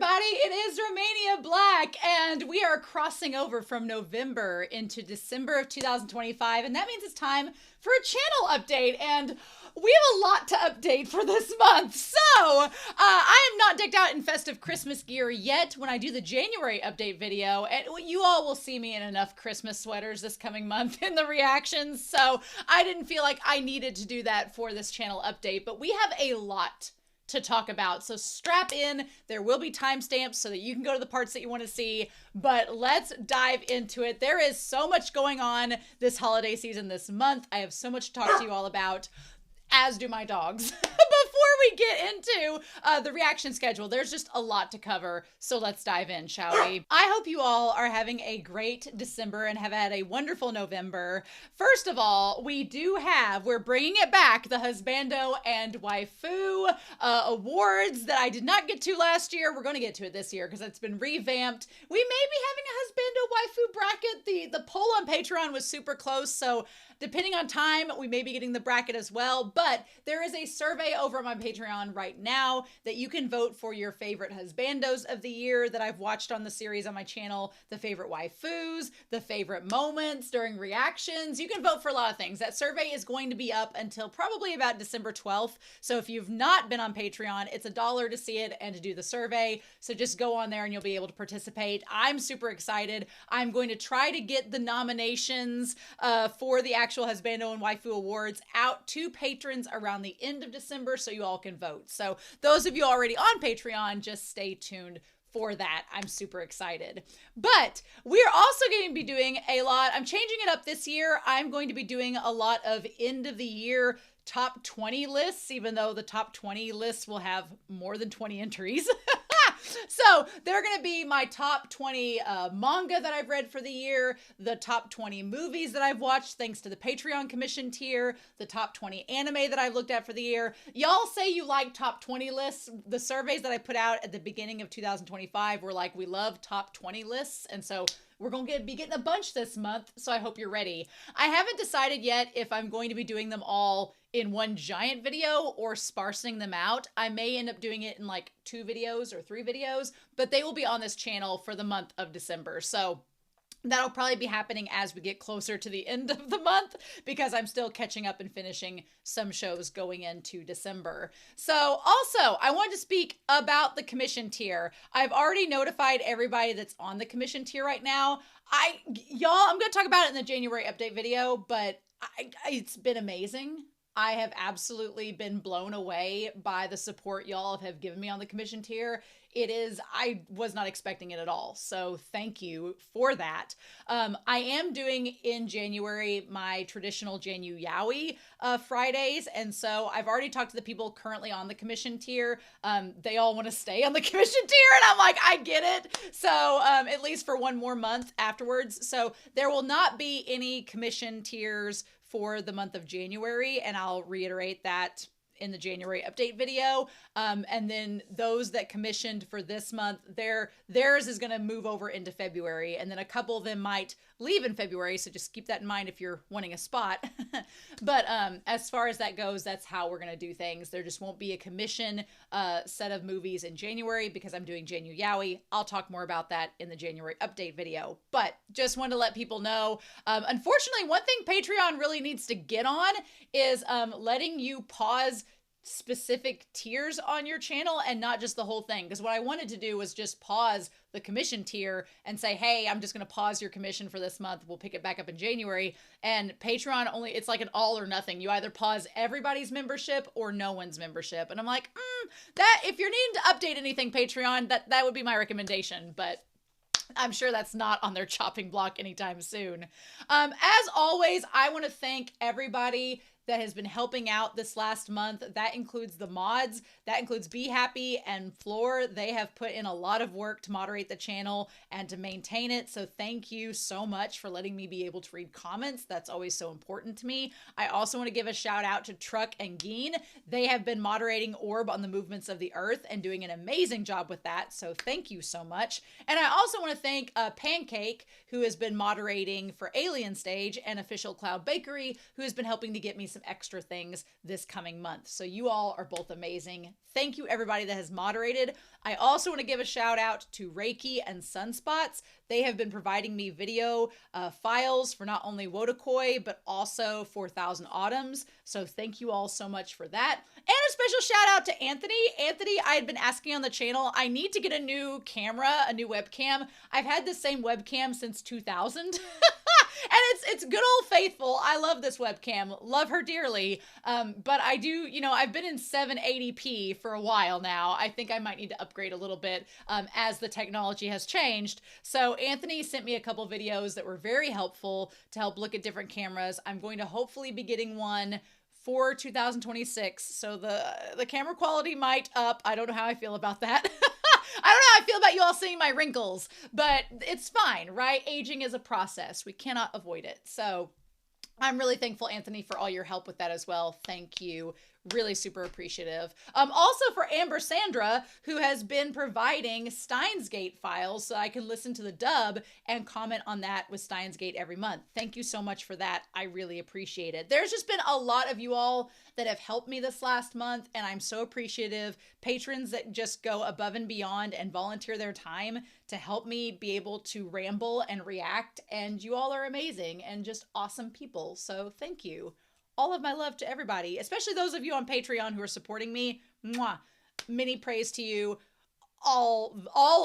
everybody. It is Romania Black, and we are crossing over from November into December of 2025, and that means it's time for a channel update, and we have a lot to update for this month. So, I am not decked out in festive Christmas gear yet when I do the January update video, and you all will see me in enough Christmas sweaters this coming month in the reactions, so I didn't feel like I needed to do that for this channel update, but we have a lot to talk about. So strap in. There will be timestamps so that you can go to the parts that you want to see, but let's dive into it. There is so much going on this holiday season this month. I have so much to talk to you all about, as do my dogs. Before we get into the reaction schedule, there's just a lot to cover, so let's dive in, shall we? I hope you all are having a great December and have had a wonderful November. First of all, we're bringing it back, the Husbando and Waifu awards that I did not get to last year. We're going to get to it this year because it's been revamped. We may be having a Husbando Waifu bracket. The poll on Patreon was super close, so depending on time, we may be getting the bracket as well, but there is a survey over on my Patreon right now that you can vote for your favorite husbandos of the year that I've watched on the series on my channel, the favorite waifus, the favorite moments during reactions. You can vote for a lot of things. That survey is going to be up until probably about December 12th. So if you've not been on Patreon, it's $1 to see it and to do the survey. So just go on there and you'll be able to participate. I'm super excited. I'm going to try to get the nominations for the actual Husbando and Waifu Awards out to patrons around the end of December so you all can vote. So those of you already on Patreon, just stay tuned for that. I'm super excited. But we're also going to be doing a lot. I'm changing it up this year. I'm going to be doing a lot of end of the year top 20 lists, even though the top 20 lists will have more than 20 entries. So they're going to be my top 20 manga that I've read for the year, the top 20 movies that I've watched thanks to the Patreon commission tier, the top 20 anime that I've looked at for the year. Y'all say you like top 20 lists. The surveys that I put out at the beginning of 2025 were like, we love top 20 lists. And so we're going to be getting a bunch this month, so I hope you're ready. I haven't decided yet if I'm going to be doing them all in one giant video or sparsing them out. I may end up doing it in like 2 videos or 3 videos, but they will be on this channel for the month of December. So that'll probably be happening as we get closer to the end of the month because I'm still catching up and finishing some shows going into December. So also, I wanted to speak about the commission tier. I've already notified everybody that's on the commission tier right now. I'm going to talk about it in the January update video, but it's been amazing. I have absolutely been blown away by the support y'all have given me on the commission tier. I was not expecting it at all. So thank you for that. I am doing in January my traditional Janu Yaoi Fridays. And so I've already talked to the people currently on the commission tier. They all want to stay on the commission tier. And I'm like, I get it. So at least for one more month afterwards. So there will not be any commission tiers for the month of January. And I'll reiterate that in the January update video. And then those that commissioned for this month, theirs is going to move over into February. And then a couple of them might leave in February. So just keep that in mind if you're wanting a spot. But as far as that goes, that's how we're going to do things. There just won't be a commission set of movies in January because I'm doing Janu Yaoi. I'll talk more about that in the January update video. But just wanted to let people know, unfortunately, one thing Patreon really needs to get on is letting you pause specific tiers on your channel and not just the whole thing. Because what I wanted to do was just pause the commission tier and say, hey, I'm just going to pause your commission for this month. We'll pick it back up in January. And Patreon it's like an all or nothing. You either pause everybody's membership or no one's membership. And I'm like, that if you're needing to update anything, Patreon, that would be my recommendation. But I'm sure that's not on their chopping block anytime soon. As always, I want to thank everybody that has been helping out this last month. That includes the mods. That includes Be Happy and Floor. They have put in a lot of work to moderate the channel and to maintain it. So thank you so much for letting me be able to read comments. That's always so important to me. I also want to give a shout out to Truck and Geen. They have been moderating Orb on the movements of the earth and doing an amazing job with that. So thank you so much. And I also want to thank Pancake, who has been moderating for Alien Stage, and Official Cloud Bakery, who has been helping to get me some extra things this coming month. So you all are both amazing. Thank you, everybody that has moderated. I also want to give a shout out to Reiki and Sunspots. They have been providing me video files for not only Wodakoi, but also for Thousand Autumns. So thank you all so much for that. And a special shout out to Anthony. Anthony, I had been asking on the channel, I need to get a new camera, a new webcam. I've had the same webcam since 2000. And it's good old faithful. I love this webcam. Love her dearly. But I do, I've been in 780p for a while now. I think I might need to upgrade a little bit as the technology has changed. So Anthony sent me a couple videos that were very helpful to help look at different cameras. I'm going to hopefully be getting one for 2026. So the camera quality might up. I don't know how I feel about that. I don't know how I feel about you all seeing my wrinkles, but it's fine, right? Aging is a process. We cannot avoid it. So I'm really thankful, Anthony, for all your help with that as well. Thank you. Really super appreciative. Also for Amber Sandra, who has been providing Steins Gate files so I can listen to the dub and comment on that with Steins Gate every month. Thank you so much for that. I really appreciate it. There's just been a lot of you all that have helped me this last month, and I'm so appreciative. Patrons that just go above and beyond and volunteer their time to help me be able to ramble and react, and you all are amazing and just awesome people. So thank you. All of my love to everybody, especially those of you on Patreon who are supporting me. Mwah. Many praise to you. All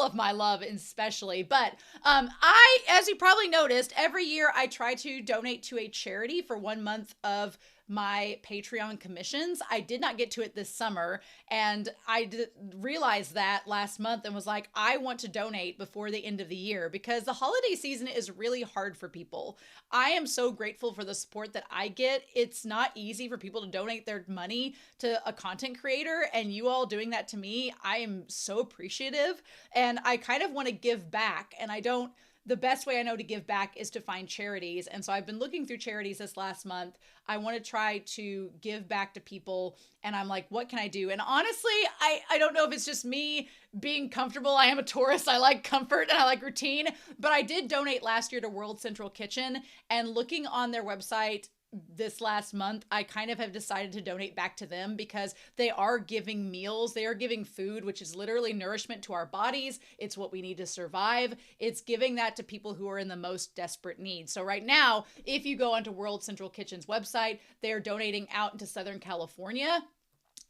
of my love especially. But as you probably noticed, every year I try to donate to a charity for 1 month of my Patreon commissions. I did not get to it this summer, and I realized that last month and was like, I want to donate before the end of the year because the holiday season is really hard for people. I am so grateful for the support that I get. It's not easy for people to donate their money to a content creator, and you all doing that to me, I am so appreciative, and I kind of want to give back, and the best way I know to give back is to find charities. And so I've been looking through charities this last month. I want to try to give back to people. And I'm like, what can I do? And honestly, I don't know if it's just me being comfortable. I am a Taurus. I like comfort and I like routine. But I did donate last year to World Central Kitchen. And looking on their website this last month, I kind of have decided to donate back to them because they are giving meals. They are giving food, which is literally nourishment to our bodies. It's what we need to survive. It's giving that to people who are in the most desperate need. So right now, if you go onto World Central Kitchen's website, they are donating out into Southern California.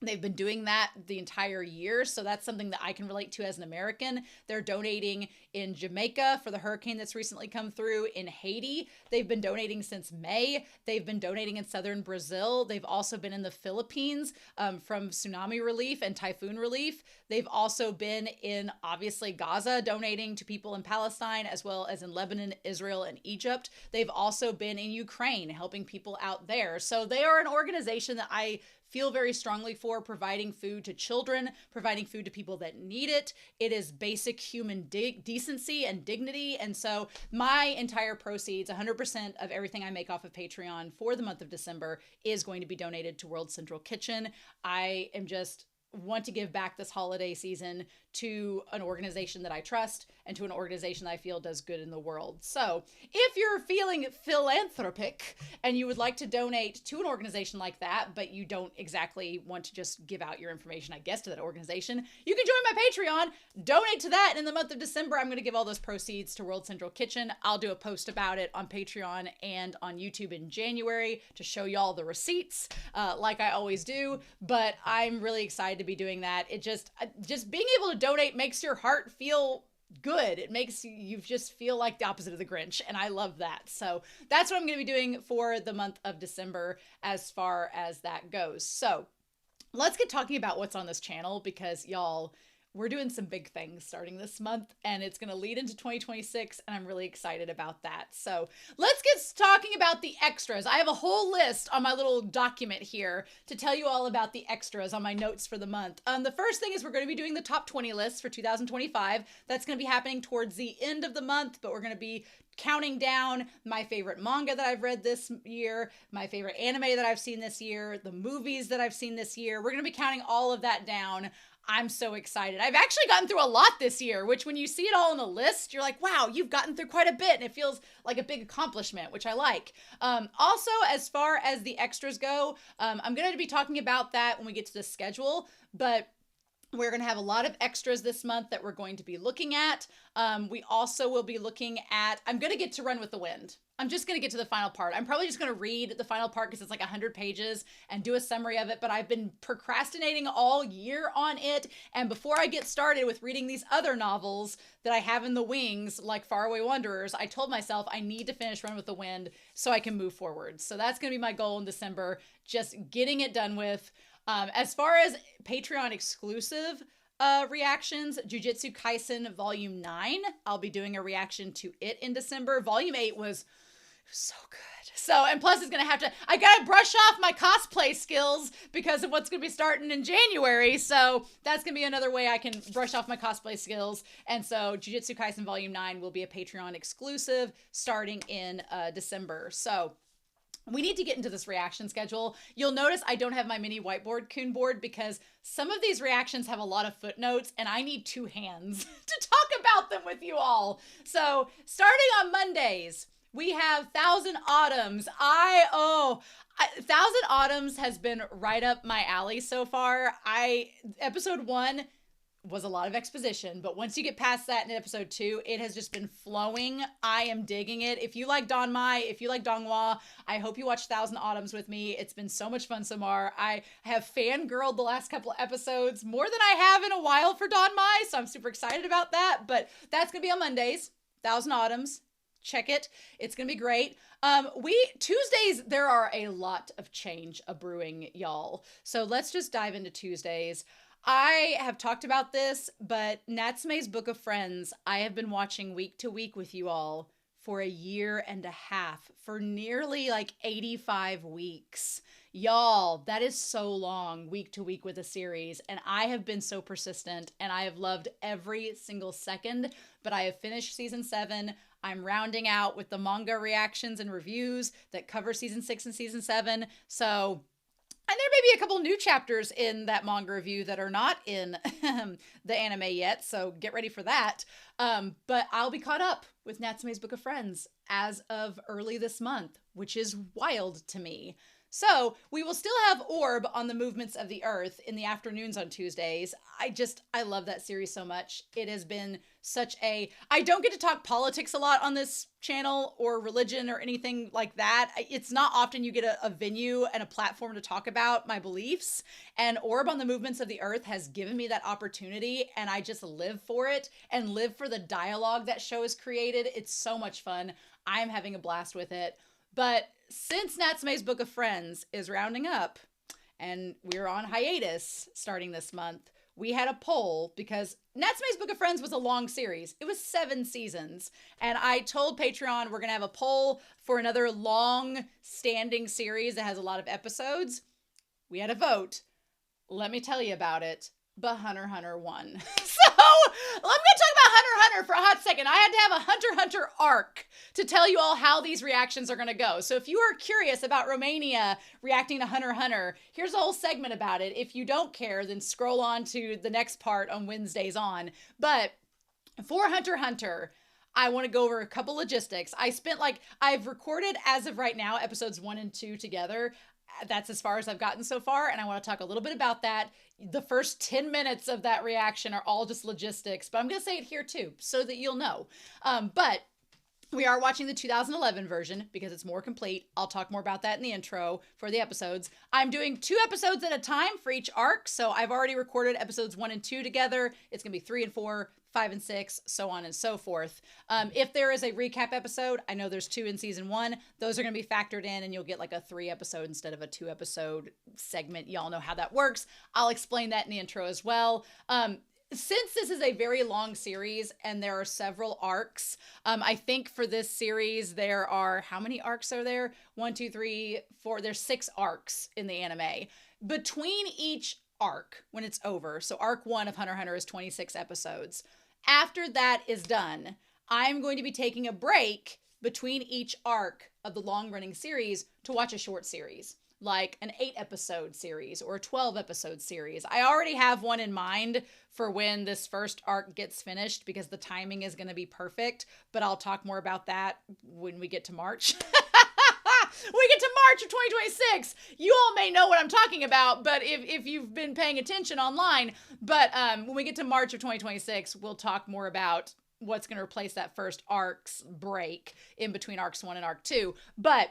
They've been doing that the entire year, so that's something that I can relate to as an American. They're donating in Jamaica for the hurricane that's recently come through, in Haiti. They've been donating since May. They've been donating in southern Brazil. They've also been in the Philippines from tsunami relief and typhoon relief. They've also been in, obviously, Gaza, donating to people in Palestine, as well as in Lebanon, Israel, and Egypt. They've also been in Ukraine, helping people out there. So they are an organization that I feel very strongly for, providing food to children, providing food to people that need it. It is basic human decency and dignity. And so my entire proceeds, 100% of everything I make off of Patreon for the month of December is going to be donated to World Central Kitchen. I am just want to give back this holiday season to an organization that I trust and to an organization that I feel does good in the world. So if you're feeling philanthropic and you would like to donate to an organization like that, but you don't exactly want to just give out your information, I guess, to that organization, you can join my Patreon, donate to that. And in the month of December, I'm going to give all those proceeds to World Central Kitchen. I'll do a post about it on Patreon and on YouTube in January to show y'all the receipts, like I always do. But I'm really excited to be doing that. It just being able to donate makes your heart feel good. It makes you just feel like the opposite of the Grinch, and I love that. So that's what I'm going to be doing for the month of December as far as that goes. So let's get talking about what's on this channel, because y'all, we're doing some big things starting this month, and it's going to lead into 2026, and I'm really excited about that. So let's get talking about the extras. I have a whole list on my little document here to tell you all about the extras on my notes for the month. The first thing is we're going to be doing the top 20 lists for 2025. That's going to be happening towards the end of the month, but we're going to be counting down my favorite manga that I've read this year, my favorite anime that I've seen this year, the movies that I've seen this year. We're going to be counting all of that down. I'm so excited. I've actually gotten through a lot this year, which when you see it all on the list, you're like, wow, you've gotten through quite a bit. And it feels like a big accomplishment, which I like. Also, as far as the extras go, I'm going to be talking about that when we get to the schedule, but we're going to have a lot of extras this month that we're going to be looking at. We also will be looking at, I'm going to get to Run with the Wind. I'm just going to get to the final part. I'm probably just going to read the final part because it's like 100 pages and do a summary of it, but I've been procrastinating all year on it. And before I get started with reading these other novels that I have in the wings, like Faraway Wanderers, I told myself I need to finish Run with the Wind so I can move forward. So that's going to be my goal in December, just getting it done with. As far as Patreon exclusive reactions, Jujutsu Kaisen Volume 9, I'll be doing a reaction to it in December. Volume 8 was so good. So, and plus it's going to have to, I got to brush off my cosplay skills because of what's going to be starting in January. So that's going to be another way I can brush off my cosplay skills. And so Jujutsu Kaisen Volume 9 will be a Patreon exclusive starting in December. So we need to get into this reaction schedule. You'll notice I don't have my mini whiteboard Coon board because some of these reactions have a lot of footnotes and I need two hands to talk about them with you all. So starting on Mondays, we have Thousand Autumns. Thousand Autumns has been right up my alley so far. Episode 1 was a lot of exposition, but once you get past that in episode 2, it has just been flowing. I am digging it. If you like Don Mai, if you like Donghua, I hope you watch Thousand Autumns with me. It's been so much fun so far. I have fangirled the last couple of episodes more than I have in a while for Don Mai, so I'm super excited about that, but that's going to be on Mondays. Thousand Autumns. Check it. It's going to be great. Tuesdays, there are a lot of change a-brewing, y'all. So let's just dive into Tuesdays. I have talked about this, but Natsume's Book of Friends, I have been watching week to week with you all for a year and a half, for nearly like 85 weeks. Y'all, that is so long, week to week with a series, and I have been so persistent, and I have loved every single second, but I have finished season 7. I'm rounding out with the manga reactions and reviews that cover season 6 and season 7. So, and there may be a couple new chapters in that manga review that are not in the anime yet, so get ready for that. But I'll be caught up with Natsume's Book of Friends as of early this month, which is wild to me. So we will still have Orb on the movements of the Earth in the afternoons on Tuesdays. I love that series so much. It has been I don't get to talk politics a lot on this channel or religion or anything like that. It's not often you get a venue and a platform to talk about my beliefs. And Orb on the movements of the Earth has given me that opportunity, and I just live for it and live for the dialogue that show has created. It's so much fun. I'm having a blast with it. But since Natsume's Book of Friends is rounding up and we're on hiatus starting this month, we had a poll because Natsume's Book of Friends was a long series. It was 7 seasons. And I told Patreon we're going to have a poll for another long standing series that has a lot of episodes. We had a vote. Let me tell you about it. But Hunter x Hunter won. So I'm going to talk about Hunter x Hunter for a hot second. I had to have a Hunter x Hunter arc to tell you all how these reactions are going to go. So if you are curious about Romania reacting to Hunter x Hunter, here's a whole segment about it. If you don't care, then scroll on to the next part on Wednesdays on. But for Hunter x Hunter, I want to go over a couple logistics. I've recorded as of right now episodes 1 and 2 together. That's as far as I've gotten so far, and I want to talk a little bit about that. The first 10 minutes of that reaction are all just logistics, but I'm going to say it here too, so that you'll know. But we are watching the 2011 version because it's more complete. I'll talk more about that in the intro for the episodes. I'm doing 2 episodes at a time for each arc, so I've already recorded episodes 1 and 2 together. It's going to be 3 and 4, 5 and 6, so on and so forth. If there is a recap episode, I know there's 2 in season 1. Those are going to be factored in, and you'll get like a 3 episode instead of a 2 episode segment. Y'all know how that works. I'll explain that in the intro as well. Since this is a very long series and there are several arcs, I think for this series there are, how many arcs are there? 1, 2, 3, 4. There's 6 arcs in the anime. Between each arc, when it's over, so arc 1 of Hunter x Hunter is 26 episodes. After that is done, I'm going to be taking a break between each arc of the long-running series to watch a short series. like an 8-episode series or a 12-episode series. I already have one in mind for when this first arc gets finished because the timing is going to be perfect, but I'll talk more about that when we get to March. We get to March of 2026. You all may know what I'm talking about, but if you've been paying attention online, but when we get to March of 2026, we'll talk more about what's going to replace that first arc's break in between arcs 1 and arc 2. But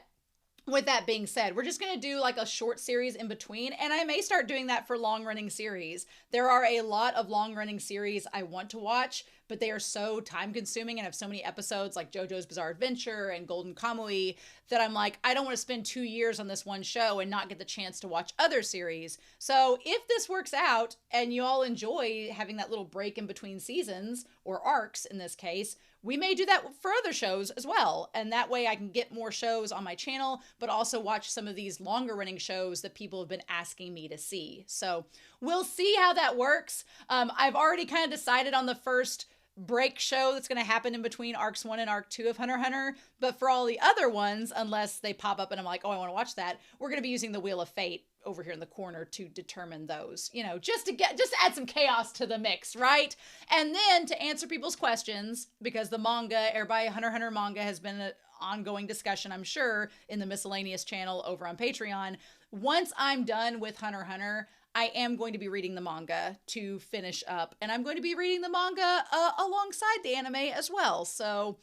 with that being said, we're just going to do like a short series in between, and I may start doing that for long-running series. There are a lot of long-running series I want to watch, but they are so time-consuming and have so many episodes like JoJo's Bizarre Adventure and Golden Kamui that I'm like, I don't want to spend 2 years on this one show and not get the chance to watch other series. So if this works out and you all enjoy having that little break in between seasons, or arcs in this case, we may do that for other shows as well. And that way I can get more shows on my channel, but also watch some of these longer running shows that people have been asking me to see. So we'll see how that works. I've already kind of decided on the first break show that's going to happen in between arcs 1 and arc 2 of Hunter x Hunter. But for all the other ones, unless they pop up and I'm like, oh, I want to watch that, we're going to be using the Wheel of Fate over here in the corner to determine those, you know, just to add some chaos to the mix, right? And then to answer people's questions, because the manga, everybody, Hunter x Hunter manga has been an ongoing discussion, I'm sure, in the miscellaneous channel over on Patreon. Once I'm done with Hunter x Hunter, I am going to be reading the manga to finish up, and I'm going to be reading the manga alongside the anime as well. So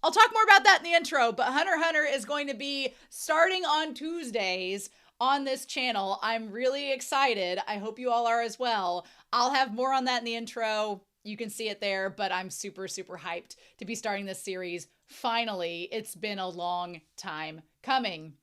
I'll talk more about that in the intro, but Hunter x Hunter is going to be starting on Tuesdays on this channel. I'm really excited. I hope you all are as well. I'll have more on that in the intro. You can see it there, but I'm super, super hyped to be starting this series. Finally, it's been a long time coming.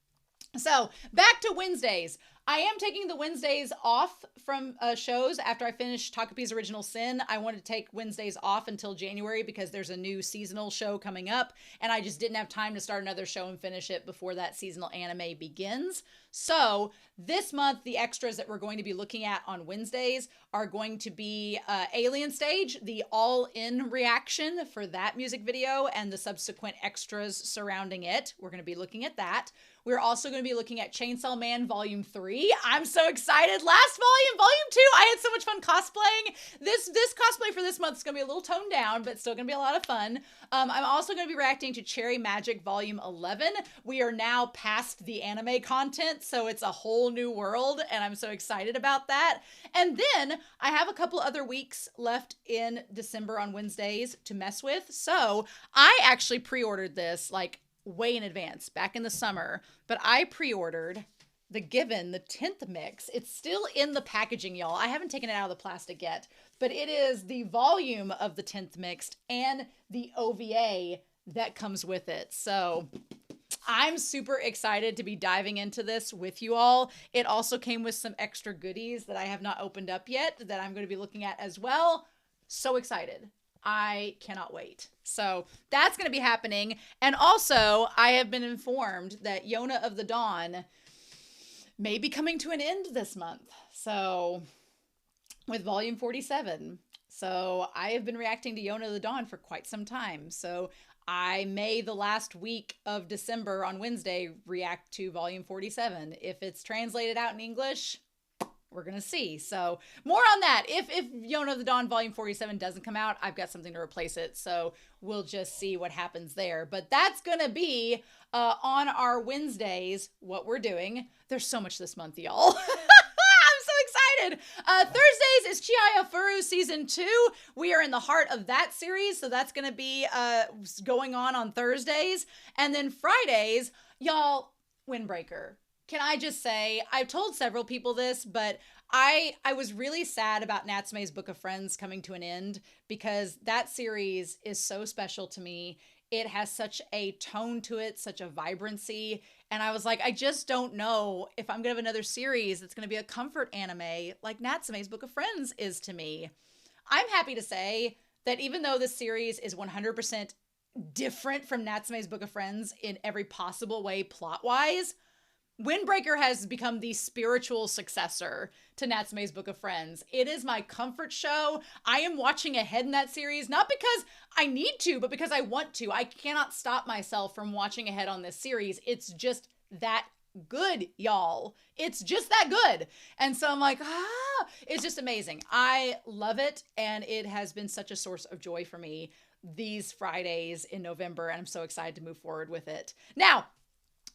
So back to Wednesdays. I am taking the Wednesdays off from shows after I finish Takapi's Original Sin. I wanted to take Wednesdays off until January because there's a new seasonal show coming up, and I just didn't have time to start another show and finish it before that seasonal anime begins. So this month, the extras that we're going to be looking at on Wednesdays are going to be Alien Stage, the all-in reaction for that music video and the subsequent extras surrounding it. We're going to be looking at that. We're also going to be looking at Chainsaw Man Volume 3. I'm so excited. Last volume, Volume 2, I had so much fun cosplaying. This cosplay for this month is going to be a little toned down, but still going to be a lot of fun. I'm also going to be reacting to Cherry Magic Volume 11. We are now past the anime content, so it's a whole new world, and I'm so excited about that. And then I have a couple other weeks left in December on Wednesdays to mess with. So I actually pre-ordered this like way in advance back in the summer, but I pre-ordered the Given, the 10th mix. It's still in the packaging, y'all. I haven't taken it out of the plastic yet, but it is the volume of the 10th mixed and the OVA that comes with it. So I'm super excited to be diving into this with you all. It also came with some extra goodies that I have not opened up yet that I'm going to be looking at as well. So excited. I cannot wait. So that's going to be happening. And also, I have been informed that Yona of the Dawn may be coming to an end this month. So with volume 47. So I have been reacting to Yona of the Dawn for quite some time. So I may, the last week of December on Wednesday, react to volume 47. If it's translated out in English, we're going to see. So more on that. If Yona of the Dawn volume 47 doesn't come out, I've got something to replace it. So we'll just see what happens there. But that's going to be on our Wednesdays, what we're doing. There's so much this month, y'all. I'm so excited. Thursdays is Chihaya Furu Season 2. We are in the heart of that series. So that's going to be going on Thursdays. And then Fridays, y'all, Windbreaker. Can I just say, I've told several people this, but I was really sad about Natsume's Book of Friends coming to an end because that series is so special to me. It has such a tone to it, such a vibrancy. And I was like, I just don't know if I'm going to have another series that's going to be a comfort anime like Natsume's Book of Friends is to me. I'm happy to say that even though this series is 100% different from Natsume's Book of Friends in every possible way plot-wise, Windbreaker has become the spiritual successor to Natsume's Book of Friends. It is my comfort show. I am watching ahead in that series, not because I need to, but because I want to. I cannot stop myself from watching ahead on this series. It's just that good, y'all. It's just that good. And so I'm like, it's just amazing. I love it. And it has been such a source of joy for me these Fridays in November. And I'm so excited to move forward with it. Now,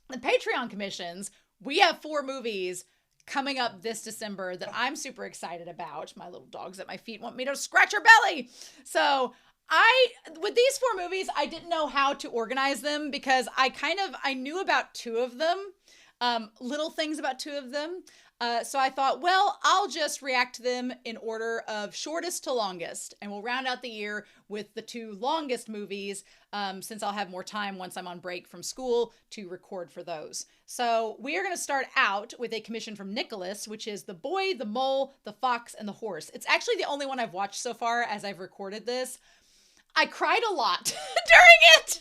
the Patreon commissions, we have 4 movies coming up this December that I'm super excited about. My little dogs at my feet want me to scratch her belly. So with these 4 movies, I didn't know how to organize them because I knew about 2 of them, little things about 2 of them. So I thought, well, I'll just react to them in order of shortest to longest. And we'll round out the year with the 2 longest movies, since I'll have more time once I'm on break from school to record for those. So we are going to start out with a commission from Nicholas, which is The Boy, the Mole, the Fox, and the Horse. It's actually the only one I've watched so far as I've recorded this. I cried a lot during it.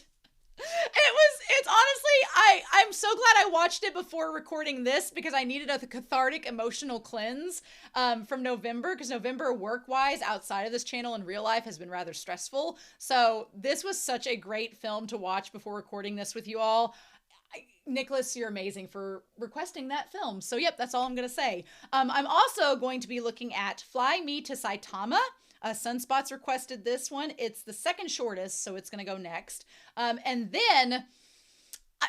It's honestly, I'm so glad I watched it before recording this because I needed a cathartic emotional cleanse from November, because November work-wise outside of this channel in real life has been rather stressful. So this was such a great film to watch before recording this with you all. Nicholas, you're amazing for requesting that film. So yep, that's all I'm going to say. I'm also going to be looking at Fly Me to Saitama. Sunspots requested this one. It's the second shortest, so it's going to go next. And then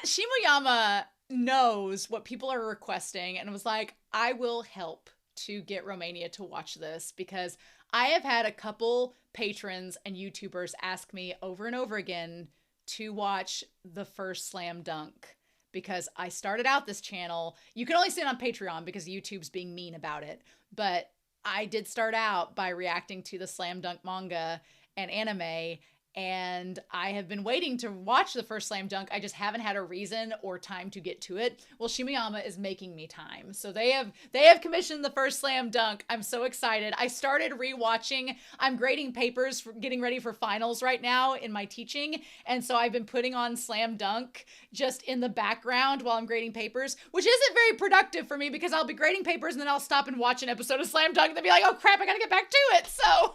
Shimoyama knows what people are requesting and was like, I will help to get Romania to watch this, because I have had a couple patrons and YouTubers ask me over and over again to watch the first Slam Dunk, because I started out this channel. You can only see it on Patreon because YouTube's being mean about it, but I did start out by reacting to the Slam Dunk manga and anime, and I have been waiting to watch the first Slam Dunk. I just haven't had a reason or time to get to it. Well, Shimoyama is making me time. So they have commissioned the first Slam Dunk. I'm so excited. I started rewatching. I'm grading papers for getting ready for finals right now in my teaching. And so I've been putting on Slam Dunk just in the background while I'm grading papers, which isn't very productive for me because I'll be grading papers and then I'll stop and watch an episode of Slam Dunk and then be like, oh crap, I gotta get back to it. So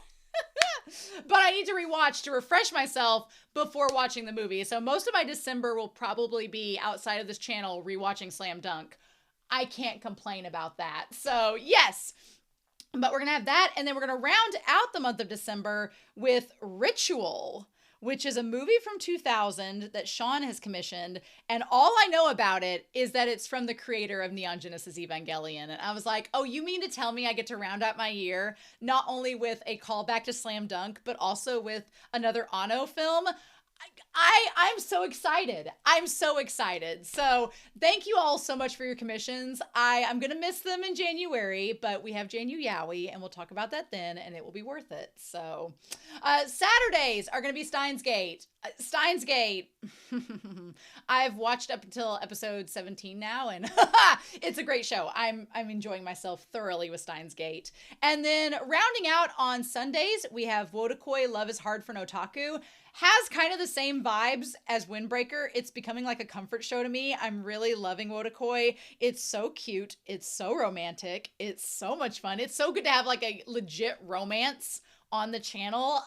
but I need to rewatch to refresh myself before watching the movie. So most of my December will probably be outside of this channel rewatching Slam Dunk. I can't complain about that. So yes, but we're going to have that. And then we're going to round out the month of December with Ritual, which is a movie from 2000 that Sean has commissioned. And all I know about it is that it's from the creator of Neon Genesis Evangelion. And I was like, oh, you mean to tell me I get to round out my year, not only with a callback to Slam Dunk, but also with another Anno film? I'm so excited. I'm so excited. So thank you all so much for your commissions. I'm going to miss them in January, but we have Janu Yowie and we'll talk about that then and it will be worth it. So Saturdays are going to be Steins Gate. Steins Gate. I've watched up until episode 17 now and it's a great show. I'm enjoying myself thoroughly with Steins Gate. And then rounding out on Sundays, we have Wodakoi Love is Hard for an Otaku. Has kind of the same vibes as Windbreaker. It's becoming like a comfort show to me. I'm really loving Wodakoi. It's so cute. It's so romantic. It's so much fun. It's so good to have like a legit romance on the channel.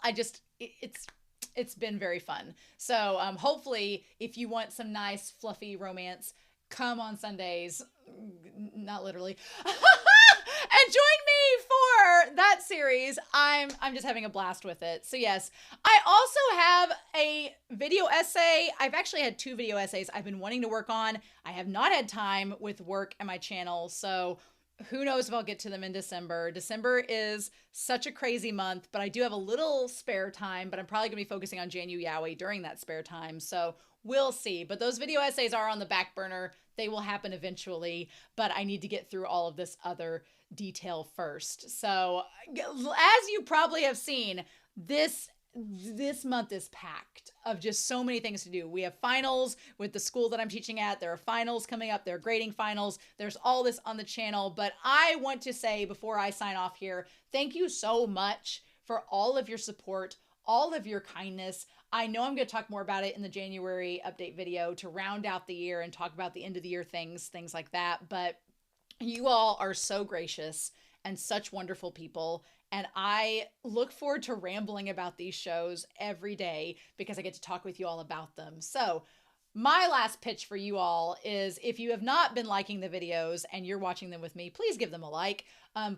It's been very fun. So hopefully if you want some nice fluffy romance, come on Sundays. Not literally. And join me for that series. I'm just having a blast with it. So yes, I also have a video essay. I've actually had 2 video essays I've been wanting to work on. I have not had time with work and my channel. So who knows if I'll get to them in December. December is such a crazy month, but I do have a little spare time, but I'm probably gonna be focusing on Janu Yowie during that spare time. So we'll see. But those video essays are on the back burner. They will happen eventually, but I need to get through all of this other detail first. So as you probably have seen, this month is packed of just so many things to do. We have finals with the school that I'm teaching at. There are finals coming up. There are grading finals. There's all this on the channel. But I want to say before I sign off here, thank you so much for all of your support, all of your kindness. I know I'm going to talk more about it in the January update video to round out the year and talk about the end of the year things like that. But you all are so gracious and such wonderful people. And I look forward to rambling about these shows every day because I get to talk with you all about them. So My last pitch for you all is, if you have not been liking the videos and you're watching them with me, please give them a like.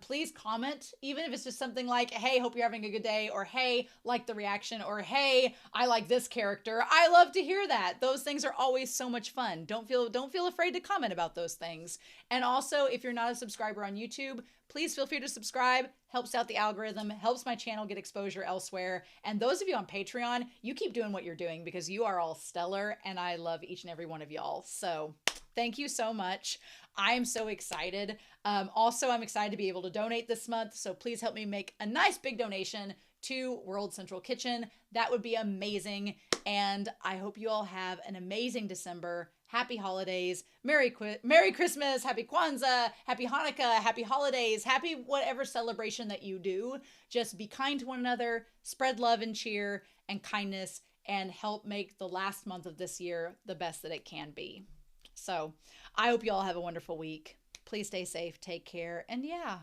Please comment, even if it's just something like, hey, hope you're having a good day, or hey, like the reaction, or hey, I like this character. I love to hear that. Those things are always so much fun. Don't feel afraid to comment about those things. And also, if you're not a subscriber on YouTube, please feel free to subscribe. Helps out the algorithm, helps my channel get exposure elsewhere. And those of you on Patreon, you keep doing what you're doing, because you are all stellar, and I love each and every one of y'all. So thank you so much. I am so excited. Also, I'm excited to be able to donate this month. So please help me make a nice big donation to World Central Kitchen. That would be amazing. And I hope you all have an amazing December. Happy holidays, Merry Christmas, Happy Kwanzaa, Happy Hanukkah, Happy holidays, happy whatever celebration that you do. Just be kind to one another, spread love and cheer and kindness, and help make the last month of this year the best that it can be. So I hope you all have a wonderful week. Please stay safe, take care, and yeah.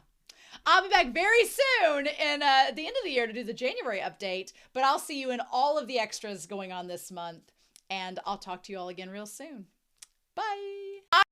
I'll be back very soon in at the end of the year to do the January update, but I'll see you in all of the extras going on this month, and I'll talk to you all again real soon. Bye.